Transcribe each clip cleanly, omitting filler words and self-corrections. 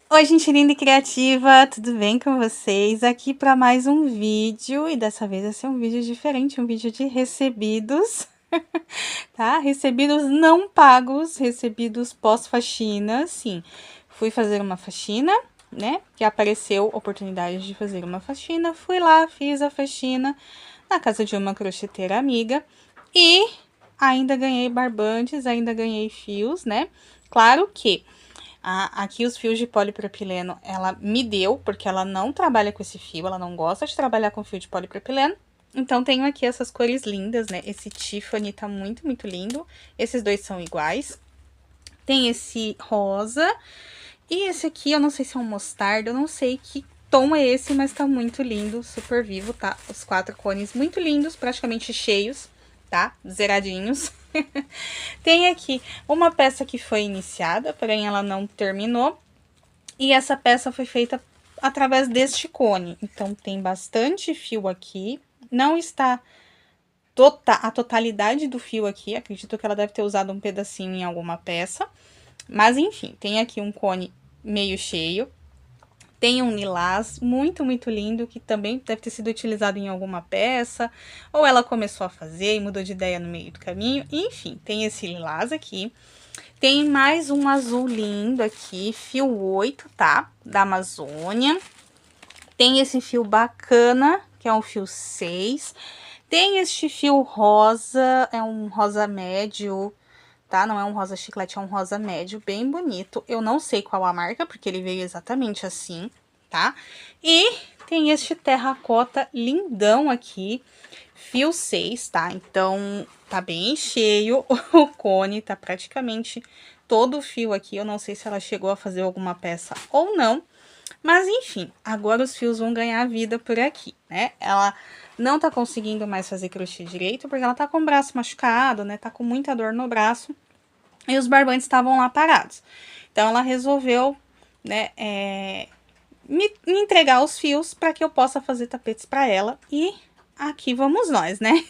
Oi, gente linda e criativa, tudo bem com vocês? Aqui para mais um vídeo, e dessa vez vai ser um vídeo diferente, um vídeo de recebidos, tá? Recebidos não pagos, recebidos pós-faxina, sim. Fui fazer uma faxina, né? Que apareceu oportunidade de fazer uma faxina, fui lá, fiz a faxina na casa de uma crocheteira amiga e ainda ganhei barbantes, ainda ganhei fios, né? Claro que aqui os fios de polipropileno ela me deu, porque ela não trabalha com esse fio, ela não gosta de trabalhar com fio de polipropileno. Então, tenho aqui essas cores lindas, né? Esse Tiffany tá muito, muito lindo. Esses dois são iguais. Tem esse rosa. E esse aqui, eu não sei se é um mostarda, eu não sei que tom é esse, mas tá muito lindo, super vivo, tá? Os 4 cones muito lindos, praticamente cheios, tá? Zeradinhos. Tem aqui uma peça que foi iniciada, porém ela não terminou. E essa peça foi feita através deste cone. Então, tem bastante fio aqui. Não está a totalidade do fio aqui. Acredito que ela deve ter usado um pedacinho em alguma peça. Mas, enfim, tem aqui um cone meio cheio. Tem um lilás muito, muito lindo, que também deve ter sido utilizado em alguma peça. Ou ela começou a fazer e mudou de ideia no meio do caminho. Enfim, tem esse lilás aqui. Tem mais um azul lindo aqui, fio 8, tá? Da Amazônia. Tem esse fio bacana, que é um fio 6. Tem este fio rosa, é um rosa médio, tá? Não é um rosa chiclete, é um rosa médio, bem bonito. Eu não sei qual a marca, porque ele veio exatamente assim, tá? E tem este terracota lindão aqui, fio 6, tá? Então, tá bem cheio o cone, tá praticamente todo o fio aqui. Eu não sei se ela chegou a fazer alguma peça ou não, mas enfim, agora os fios vão ganhar vida por aqui, né? Ela não tá conseguindo mais fazer crochê direito, porque ela tá com o braço machucado, né? Tá com muita dor no braço, e os barbantes estavam lá parados. Então, ela resolveu, né, me entregar os fios para que eu possa fazer tapetes para ela, e aqui vamos nós, né?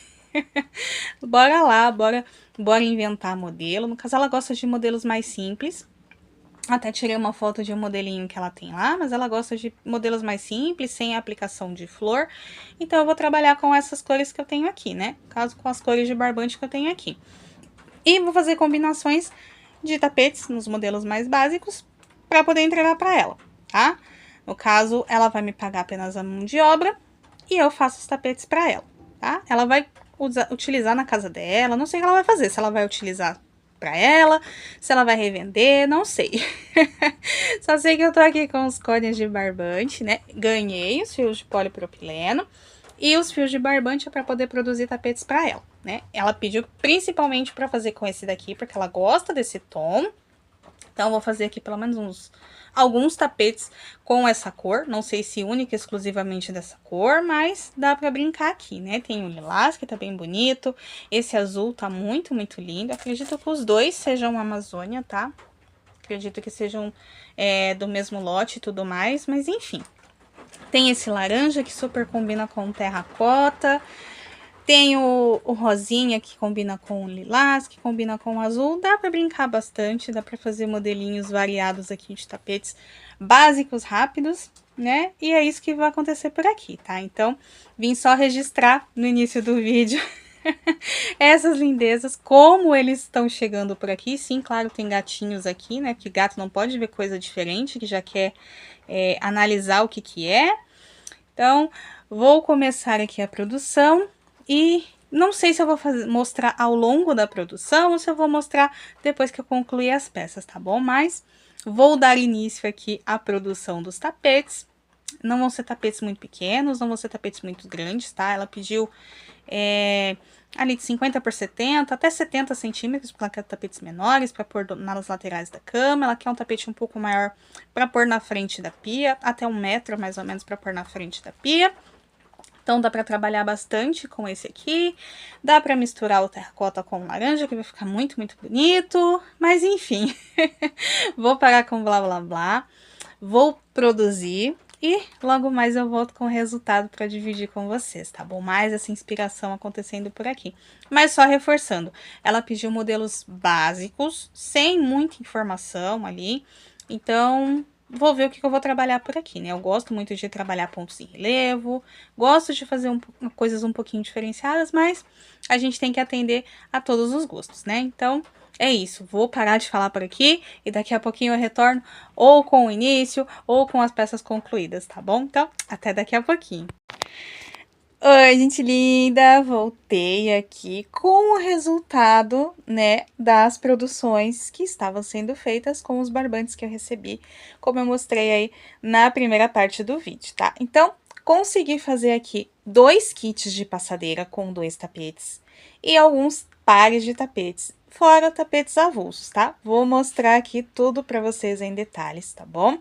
Bora lá, bora inventar modelo. No caso, ela gosta de modelos mais simples. Até tirei uma foto de um modelinho que ela tem lá, mas ela gosta de modelos mais simples, sem aplicação de flor. Então, eu vou trabalhar com essas cores que eu tenho aqui, né? No caso, com as cores de barbante que eu tenho aqui. E vou fazer combinações de tapetes nos modelos mais básicos para poder entregar para ela, tá? No caso, ela vai me pagar apenas a mão de obra e eu faço os tapetes para ela, tá? Ela vai utilizar na casa dela, não sei o que ela vai fazer, se ela vai utilizar para ela, se ela vai revender, não sei. Só sei que eu tô aqui com os cones de barbante, né? Ganhei os fios de polipropileno e os fios de barbante para poder produzir tapetes para ela, né? Ela pediu principalmente para fazer com esse daqui, porque ela gosta desse tom. Então, eu vou fazer aqui pelo menos alguns tapetes com essa cor. Não sei se única e exclusivamente dessa cor, mas dá pra brincar aqui, né? Tem o lilás, que tá bem bonito. Esse azul tá muito, muito lindo. Acredito que os dois sejam Amazônia, tá? Acredito que sejam do mesmo lote e tudo mais, mas enfim. Tem esse laranja que super combina com terracota. Tem o rosinha que combina com o lilás, que combina com o azul. Dá pra brincar bastante, dá pra fazer modelinhos variados aqui de tapetes básicos, rápidos, né? E é isso que vai acontecer por aqui, tá? Então, vim só registrar no início do vídeo essas lindezas, como eles estão chegando por aqui. Sim, claro, tem gatinhos aqui, né? Que gato não pode ver coisa diferente, que já quer analisar o que que é. Então, vou começar aqui a produção e não sei se eu vou mostrar ao longo da produção ou se eu vou mostrar depois que eu concluir as peças, tá bom? Mas vou dar início aqui à produção dos tapetes. Não vão ser tapetes muito pequenos, não vão ser tapetes muito grandes, tá? Ela pediu ali de 50 por 70, até 70 centímetros, porque ela quer tapetes menores para pôr nas laterais da cama. Ela quer um tapete um pouco maior para pôr na frente da pia, até 1 metro mais ou menos para pôr na frente da pia. Então, dá para trabalhar bastante com esse aqui. Dá para misturar o terracota com o laranja, que vai ficar muito, muito bonito. Mas, enfim, vou parar com blá, blá, blá. Vou produzir e logo mais eu volto com o resultado para dividir com vocês, tá bom? Mais essa inspiração acontecendo por aqui. Mas só reforçando, ela pediu modelos básicos, sem muita informação ali. Então, vou ver o que eu vou trabalhar por aqui, né? Eu gosto muito de trabalhar pontos em relevo, gosto de fazer coisas um pouquinho diferenciadas, mas a gente tem que atender a todos os gostos, né? Então, é isso. Vou parar de falar por aqui e daqui a pouquinho eu retorno ou com o início ou com as peças concluídas, tá bom? Então, até daqui a pouquinho. Oi, gente linda! Voltei aqui com o resultado, né, das produções que estavam sendo feitas com os barbantes que eu recebi, como eu mostrei aí na primeira parte do vídeo, tá? Então, consegui fazer aqui 2 kits de passadeira com 2 tapetes e alguns pares de tapetes, fora tapetes avulsos, tá? Vou mostrar aqui tudo para vocês em detalhes, tá bom?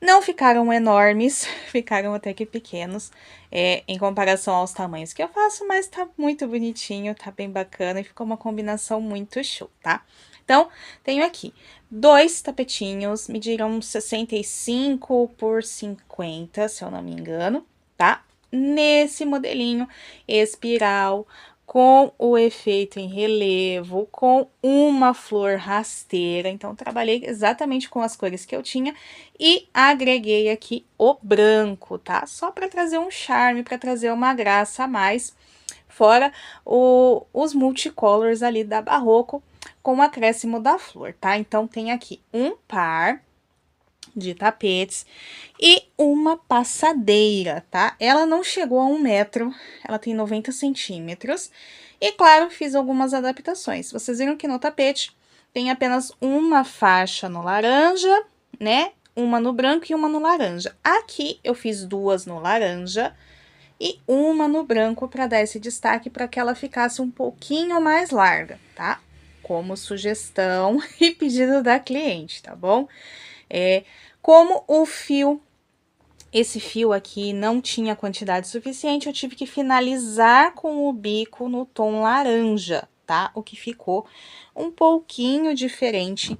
Não ficaram enormes, ficaram até que pequenos, em comparação aos tamanhos que eu faço, mas tá muito bonitinho, tá bem bacana e ficou uma combinação muito show, tá? Então, tenho aqui 2 tapetinhos, mediram 65 por 50, se eu não me engano, tá? Nesse modelinho espiral, com o efeito em relevo, com uma flor rasteira. Então, trabalhei exatamente com as cores que eu tinha e agreguei aqui o branco, tá? Só para trazer um charme, para trazer uma graça a mais, fora os multicolors ali da Barroco, com o acréscimo da flor, tá? Então, tem aqui um par de tapetes e uma passadeira, tá? Ela não chegou a 1 metro, ela tem 90 centímetros. E, claro, fiz algumas adaptações. Vocês viram que no tapete tem apenas uma faixa no laranja, né? Uma no branco e uma no laranja. Aqui eu fiz 2 no laranja e uma no branco para dar esse destaque para que ela ficasse um pouquinho mais larga, tá? Como sugestão e pedido da cliente, tá bom? Como o fio, esse fio aqui não tinha quantidade suficiente, eu tive que finalizar com o bico no tom laranja, tá? O que ficou um pouquinho diferente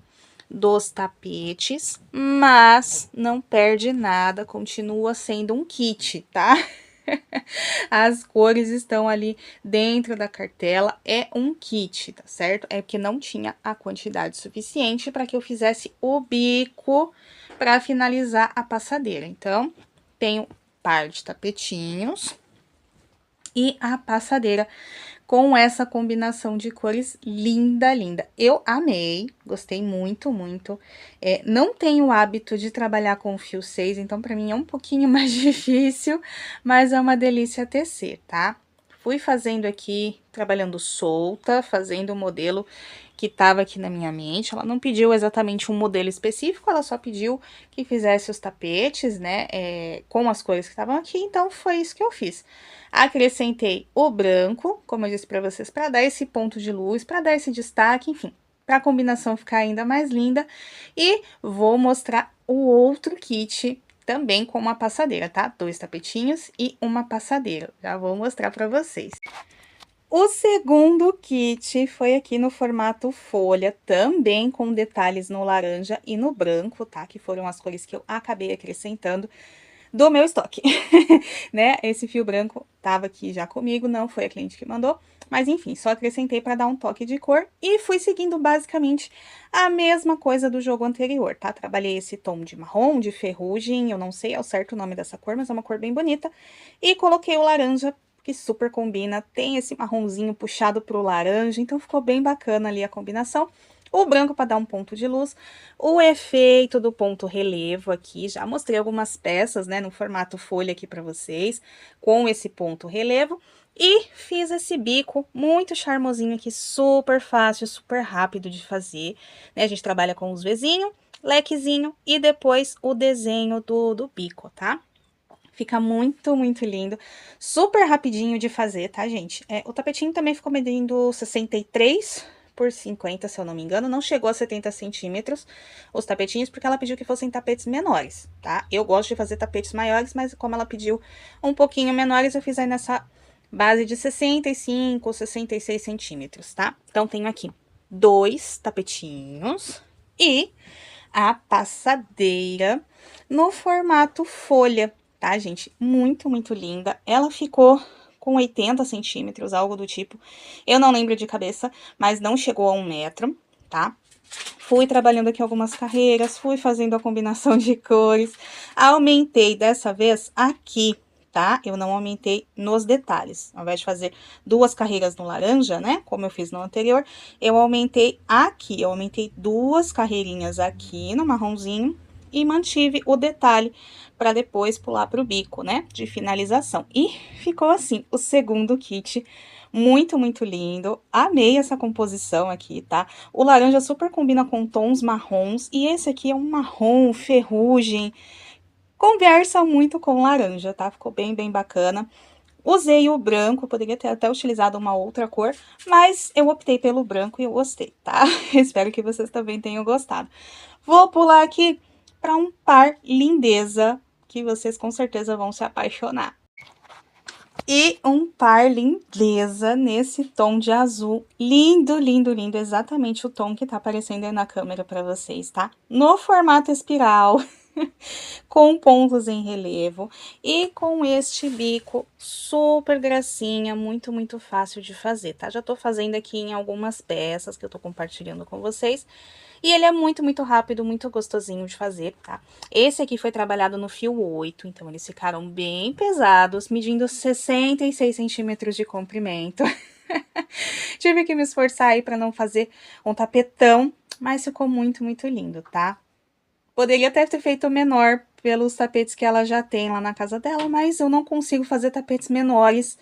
dos tapetes, mas não perde nada, continua sendo um kit, tá? As cores estão ali dentro da cartela, é um kit, tá certo? É porque não tinha a quantidade suficiente para que eu fizesse o bico para finalizar a passadeira. Então, tenho par de tapetinhos e a passadeira com essa combinação de cores linda, linda. Eu amei, gostei muito, muito. Não tenho o hábito de trabalhar com fio 6, então para mim é um pouquinho mais difícil, mas é uma delícia tecer, tá? Fui fazendo aqui, trabalhando solta, fazendo o modelo que estava aqui na minha mente. Ela não pediu exatamente um modelo específico, ela só pediu que fizesse os tapetes, né, com as cores que estavam aqui, então foi isso que eu fiz. Acrescentei o branco, como eu disse para vocês, para dar esse ponto de luz, para dar esse destaque, enfim, para a combinação ficar ainda mais linda. E vou mostrar o outro kit também com uma passadeira, tá? 2 tapetinhos e uma passadeira. Já vou mostrar para vocês. O segundo kit foi aqui no formato folha, também com detalhes no laranja e no branco, tá? Que foram as cores que eu acabei acrescentando do meu estoque, né? Esse fio branco tava aqui já comigo, não foi a cliente que mandou, mas enfim, só acrescentei para dar um toque de cor e fui seguindo basicamente a mesma coisa do jogo anterior, tá? Trabalhei esse tom de marrom, de ferrugem, eu não sei ao certo o nome dessa cor, mas é uma cor bem bonita, e coloquei o laranja, que super combina, tem esse marronzinho puxado pro laranja, então ficou bem bacana ali a combinação. O branco para dar um ponto de luz, o efeito do ponto relevo aqui, já mostrei algumas peças, né, no formato folha aqui para vocês, com esse ponto relevo, e fiz esse bico muito charmosinho aqui, super fácil, super rápido de fazer, né, a gente trabalha com os Vzinho, lequezinho e depois o desenho do bico, tá? Fica muito, muito lindo, super rapidinho de fazer, tá, gente? O tapetinho também ficou medindo 63 por 50, se eu não me engano, não chegou a 70 centímetros os tapetinhos, porque ela pediu que fossem tapetes menores, tá? Eu gosto de fazer tapetes maiores, mas como ela pediu um pouquinho menores, eu fiz aí nessa base de 65 ou 66 centímetros, tá? Então, tenho aqui 2 tapetinhos e a passadeira no formato folha, tá, gente? Muito, muito linda. Ela ficou com 80 centímetros, algo do tipo. Eu não lembro de cabeça, mas não chegou a 1 metro, tá? Fui trabalhando aqui algumas carreiras, fui fazendo a combinação de cores, aumentei dessa vez aqui, tá? Eu não aumentei nos detalhes, ao invés de fazer 2 carreiras no laranja, né, como eu fiz no anterior, eu aumentei aqui, eu aumentei 2 carreirinhas aqui no marronzinho e mantive o detalhe para depois pular para o bico, né, de finalização. E ficou assim, o segundo kit, muito, muito lindo. Amei essa composição aqui, tá? O laranja super combina com tons marrons e esse aqui é um marrom ferrugem. Conversa muito com laranja, tá? Ficou bem, bem bacana. Usei o branco, poderia ter até utilizado uma outra cor, mas eu optei pelo branco e eu gostei, tá? Espero que vocês também tenham gostado. Vou pular aqui para um par lindeza, que vocês com certeza vão se apaixonar. E um par lindeza nesse tom de azul, lindo, lindo, lindo, exatamente o tom que tá aparecendo aí na câmera pra vocês, tá? No formato espiral, com pontos em relevo e com este bico super gracinha, muito, muito fácil de fazer, tá? Já tô fazendo aqui em algumas peças que eu tô compartilhando com vocês. E ele é muito, muito rápido, muito gostosinho de fazer, tá? Esse aqui foi trabalhado no fio 8, então eles ficaram bem pesados, medindo 66 centímetros de comprimento. Tive que me esforçar aí pra não fazer um tapetão, mas ficou muito, muito lindo, tá? Poderia até ter feito menor pelos tapetes que ela já tem lá na casa dela, mas eu não consigo fazer tapetes menores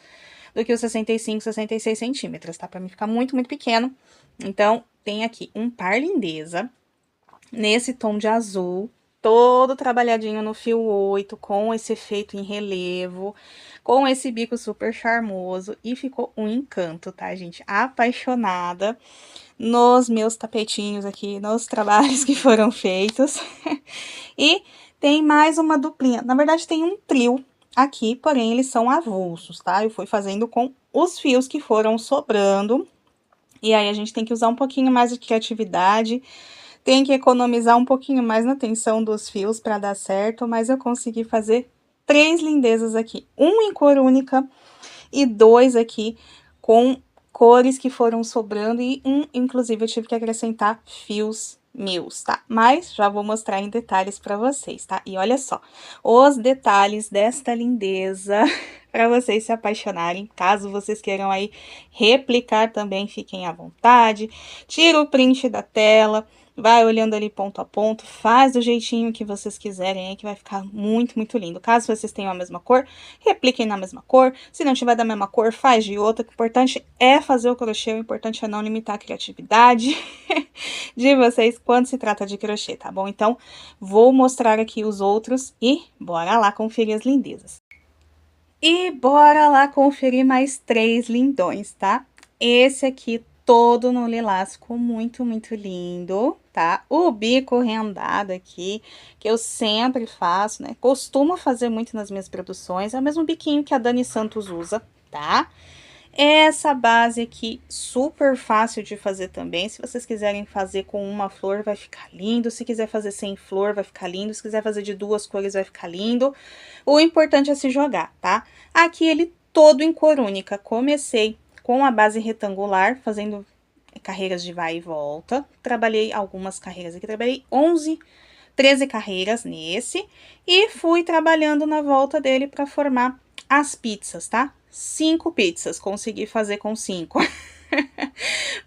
do que os 65, 66 centímetros, tá? Pra mim ficar muito, muito pequeno. Então, tem aqui um par lindeza, nesse tom de azul, todo trabalhadinho no fio 8, com esse efeito em relevo, com esse bico super charmoso, e ficou um encanto, tá, gente? Apaixonada nos meus tapetinhos aqui, nos trabalhos que foram feitos. E tem mais uma duplinha, na verdade tem um trio aqui, porém eles são avulsos, tá? Eu fui fazendo com os fios que foram sobrando, e aí a gente tem que usar um pouquinho mais de criatividade, tem que economizar um pouquinho mais na tensão dos fios para dar certo, mas eu consegui fazer 3 lindezas aqui. Um em cor única e 2 aqui com cores que foram sobrando e inclusive, eu tive que acrescentar fios meus, tá? Mas já vou mostrar em detalhes para vocês, tá? E olha só, os detalhes desta lindeza para vocês se apaixonarem. Caso vocês queiram aí replicar também, fiquem à vontade. Tira o print da tela, vai olhando ali ponto a ponto, faz do jeitinho que vocês quiserem aí, que vai ficar muito, muito lindo. Caso vocês tenham a mesma cor, repliquem na mesma cor. Se não tiver da mesma cor, faz de outra. O importante é fazer o crochê, o importante é não limitar a criatividade de vocês quando se trata de crochê, tá bom? Então, vou mostrar aqui os outros e bora lá conferir as lindezas. E bora lá conferir mais 3 lindões, tá? Esse aqui todo no lilás, ficou muito, muito lindo, tá? O bico rendado aqui, que eu sempre faço, né? Costumo fazer muito nas minhas produções, é o mesmo biquinho que a Dani Santos usa, tá? Essa base aqui, super fácil de fazer também. Se vocês quiserem fazer com uma flor, vai ficar lindo. Se quiser fazer sem flor, vai ficar lindo. Se quiser fazer de 2 cores, vai ficar lindo. O importante é se jogar, tá? Aqui ele todo em cor única. Comecei com a base retangular, fazendo carreiras de vai e volta. Trabalhei algumas carreiras aqui, trabalhei 13 carreiras nesse. E fui trabalhando na volta dele para formar as pizzas, tá? 5 pizzas, consegui fazer com 5.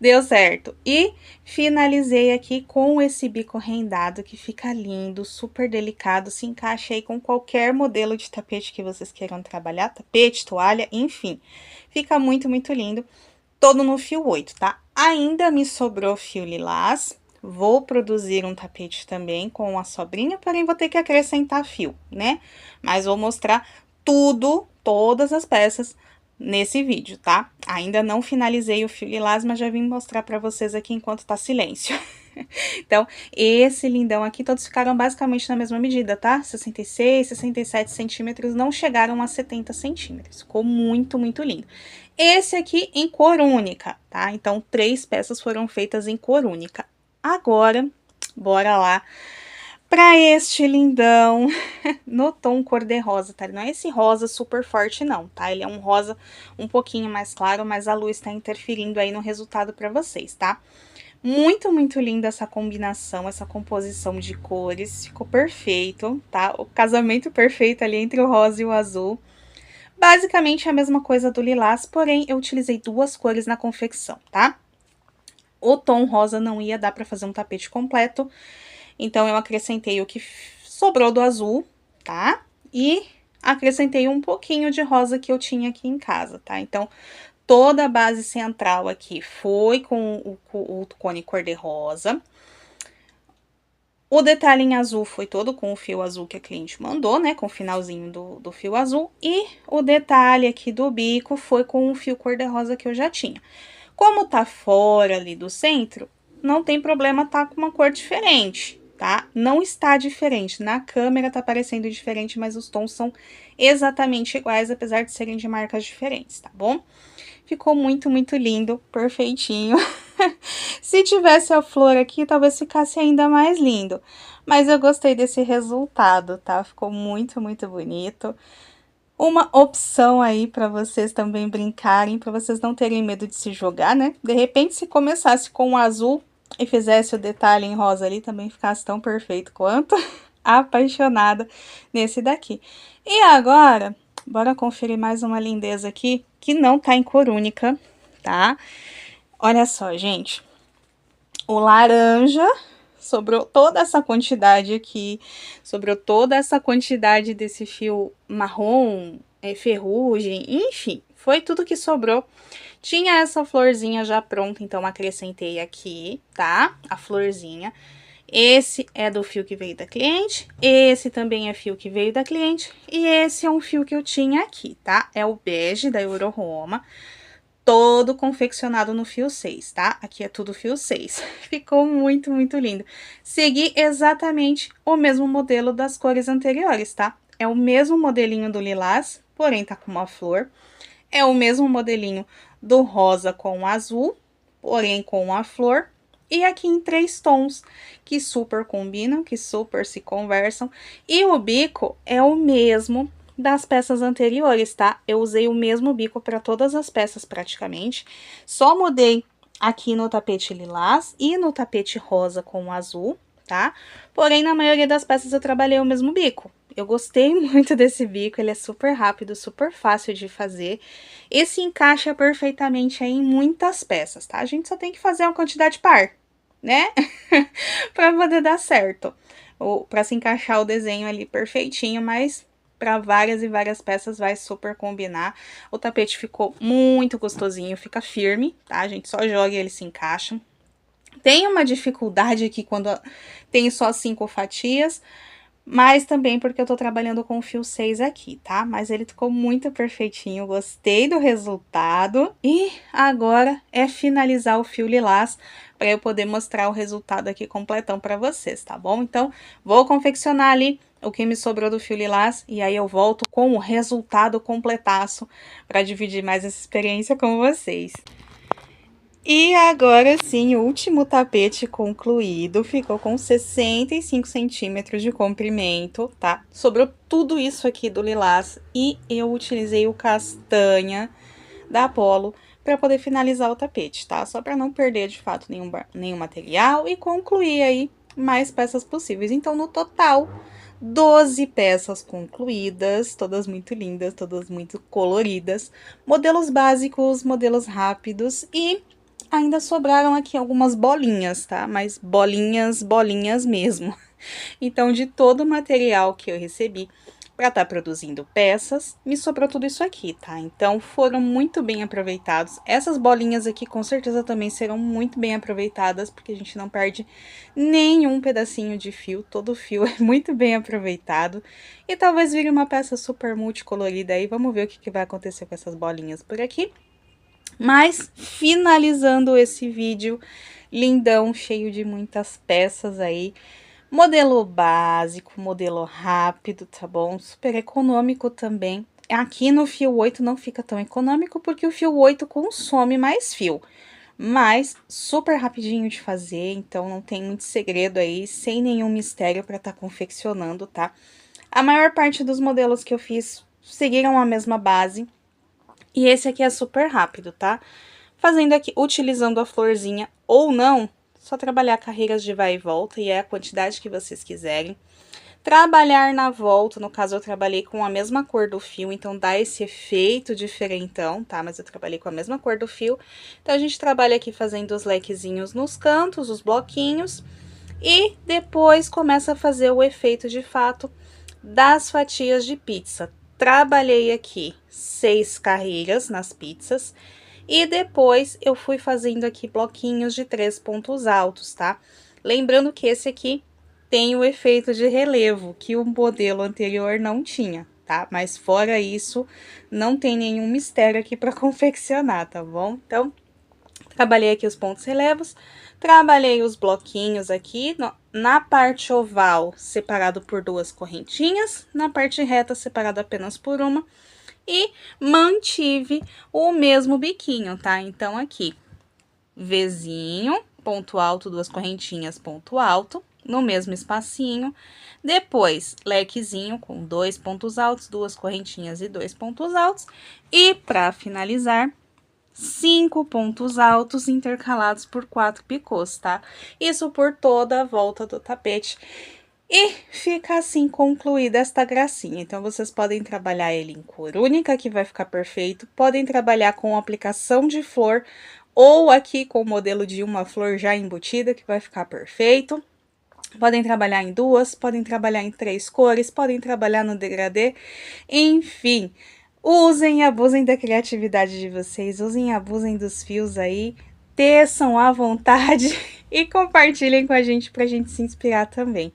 Deu certo. E finalizei aqui com esse bico rendado, que fica lindo, super delicado, se encaixa aí com qualquer modelo de tapete que vocês queiram trabalhar, tapete, toalha, enfim. Fica muito, muito lindo, todo no fio 8, tá? Ainda me sobrou fio lilás, vou produzir um tapete também com a sobrinha, porém vou ter que acrescentar fio, né? Mas vou mostrar tudo, todas as peças nesse vídeo, tá? Ainda não finalizei o fio lilás, mas já vim mostrar pra vocês aqui enquanto tá silêncio. Então, esse lindão aqui, todos ficaram basicamente na mesma medida, tá? 66, 67 centímetros, não chegaram a 70 centímetros. Ficou muito, muito lindo. Esse aqui em cor única, tá? Então, 3 peças foram feitas em cor única. Agora, bora lá pra este lindão no tom cor-de-rosa, tá? Não é esse rosa super forte não, tá? Ele é um rosa um pouquinho mais claro, mas a luz tá interferindo aí no resultado pra vocês, tá? Muito, muito linda essa combinação, essa composição de cores, ficou perfeito, tá? O casamento perfeito ali entre o rosa e o azul. Basicamente a mesma coisa do lilás, porém eu utilizei duas cores na confecção, tá? O tom rosa não ia dar para fazer um tapete completo, então eu acrescentei o que sobrou do azul, tá? E acrescentei um pouquinho de rosa que eu tinha aqui em casa, tá? Então, toda a base central aqui foi com o cone cor-de-rosa. O detalhe em azul foi todo com o fio azul que a cliente mandou, né? Com o finalzinho do fio azul. E o detalhe aqui do bico foi com o fio cor-de-rosa que eu já tinha. Como tá fora ali do centro, não tem problema tá com uma cor diferente, tá? Não está diferente. Na câmera tá parecendo diferente, mas os tons são exatamente iguais, apesar de serem de marcas diferentes, tá bom? Ficou muito, muito lindo, perfeitinho. Se tivesse a flor aqui, talvez ficasse ainda mais lindo. Mas eu gostei desse resultado, tá? Ficou muito, muito bonito. Uma opção aí para vocês também brincarem, para vocês não terem medo de se jogar, né? De repente, se começasse com o azul e fizesse o detalhe em rosa ali, também ficasse tão perfeito quanto. Apaixonada nesse daqui. E agora, bora conferir mais uma lindeza aqui, que não tá em cor única, tá? Olha só, gente. O laranja, sobrou toda essa quantidade aqui, sobrou toda essa quantidade desse fio marrom, ferrugem, enfim, foi tudo que sobrou. Tinha essa florzinha já pronta, então acrescentei aqui, tá? A florzinha. Esse é do fio que veio da cliente, esse também é fio que veio da cliente, e esse é um fio que eu tinha aqui, tá? É o bege da Euro Roma, todo confeccionado no fio 6, tá? Aqui é tudo fio 6. Ficou muito, muito lindo. Segui exatamente o mesmo modelo das cores anteriores, tá? É o mesmo modelinho do lilás, porém tá com uma flor. É o mesmo modelinho do rosa com o azul, porém com a flor. E aqui em 3 tons, que super combinam, que super se conversam. E o bico é o mesmo das peças anteriores, tá? Eu usei o mesmo bico para todas as peças praticamente. Só mudei aqui no tapete lilás e no tapete rosa com azul, tá? Porém, na maioria das peças eu trabalhei o mesmo bico. Eu gostei muito desse bico, ele é super rápido, super fácil de fazer. E se encaixa perfeitamente aí em muitas peças, tá? A gente só tem que fazer uma quantidade par, né? Pra poder dar certo. Ou pra se encaixar o desenho ali perfeitinho, mas para várias e várias peças vai super combinar. O tapete ficou muito gostosinho, fica firme, tá? A gente só joga e ele se encaixa. Tem uma dificuldade aqui quando tem só 5 fatias, mas também porque eu tô trabalhando com o fio 6 aqui, tá? Mas ele ficou muito perfeitinho, gostei do resultado. E agora é finalizar o fio lilás para eu poder mostrar o resultado aqui completão para vocês, tá bom? Então, vou confeccionar ali o que me sobrou do fio lilás e aí eu volto com o resultado completaço para dividir mais essa experiência com vocês. E agora sim, o último tapete concluído, ficou com 65 centímetros de comprimento, tá? Sobrou tudo isso aqui do lilás e eu utilizei o castanha da Apollo para poder finalizar o tapete, tá? Só para não perder de fato nenhum material e concluir aí mais peças possíveis. Então, no total, 12 peças concluídas, todas muito lindas, todas muito coloridas, modelos básicos, modelos rápidos e ainda sobraram aqui algumas bolinhas, tá? Mas bolinhas, bolinhas mesmo. Então, de todo o material que eu recebi para estar produzindo peças, me sobrou tudo isso aqui, tá? Então, foram muito bem aproveitados. Essas bolinhas aqui, com certeza, também serão muito bem aproveitadas, porque a gente não perde nenhum pedacinho de fio. Todo fio é muito bem aproveitado. E talvez vire uma peça super multicolorida aí. Vamos ver o que vai acontecer com essas bolinhas por aqui. Mas, finalizando esse vídeo lindão, cheio de muitas peças aí, modelo básico, modelo rápido, tá bom? Super econômico também. Aqui no fio 8 não fica tão econômico, porque o fio 8 consome mais fio. Mas, super rapidinho de fazer, então não tem muito segredo aí, sem nenhum mistério para estar confeccionando, tá? A maior parte dos modelos que eu fiz seguiram a mesma base. E esse aqui é super rápido, tá? Fazendo aqui, utilizando a florzinha ou não, só trabalhar carreiras de vai e volta, e é a quantidade que vocês quiserem. Trabalhar na volta, no caso eu trabalhei com a mesma cor do fio, então dá esse efeito diferentão, tá? Mas eu trabalhei com a mesma cor do fio. Então, a gente trabalha aqui fazendo os lequezinhos nos cantos, os bloquinhos, e depois começa a fazer o efeito de fato das fatias de pizza. Trabalhei aqui 6 carreiras nas pizzas, e depois eu fui fazendo aqui bloquinhos de 3 pontos altos, tá? Lembrando que esse aqui tem o efeito de relevo, que o modelo anterior não tinha, tá? Mas fora isso, não tem nenhum mistério aqui para confeccionar, tá bom? Então, trabalhei aqui os pontos relevos, trabalhei os bloquinhos aqui, na parte oval, separado por 2 correntinhas, na parte reta, separado apenas por uma, e mantive o mesmo biquinho, tá? Então, aqui, Vzinho, ponto alto, 2 correntinhas, ponto alto, no mesmo espacinho. Depois, lequezinho com 2 pontos altos, 2 correntinhas e 2 pontos altos. E, para finalizar, 5 pontos altos intercalados por 4 picôs, tá? Isso por toda a volta do tapete. E fica assim concluída esta gracinha. Então, vocês podem trabalhar ele em cor única, que vai ficar perfeito. Podem trabalhar com aplicação de flor, ou aqui com o modelo de uma flor já embutida, que vai ficar perfeito. Podem trabalhar em 2, podem trabalhar em 3 cores, podem trabalhar no degradê, enfim. Usem e abusem da criatividade de vocês, usem e abusem dos fios aí, teçam à vontade e compartilhem com a gente pra gente se inspirar também.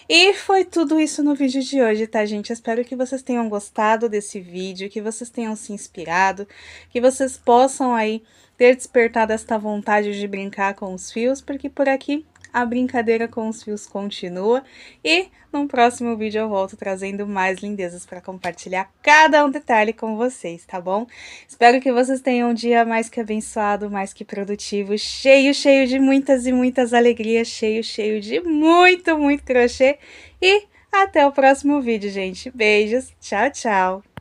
E foi tudo isso no vídeo de hoje, tá, gente? Eu espero que vocês tenham gostado desse vídeo, que vocês tenham se inspirado, que vocês possam aí ter despertado esta vontade de brincar com os fios, porque por aqui a brincadeira com os fios continua. E no próximo vídeo eu volto trazendo mais lindezas para compartilhar cada um detalhe com vocês, tá bom? Espero que vocês tenham um dia mais que abençoado, mais que produtivo, cheio de muitas e muitas alegrias, cheio de muito crochê. E até o próximo vídeo, gente. Beijos, tchau, tchau!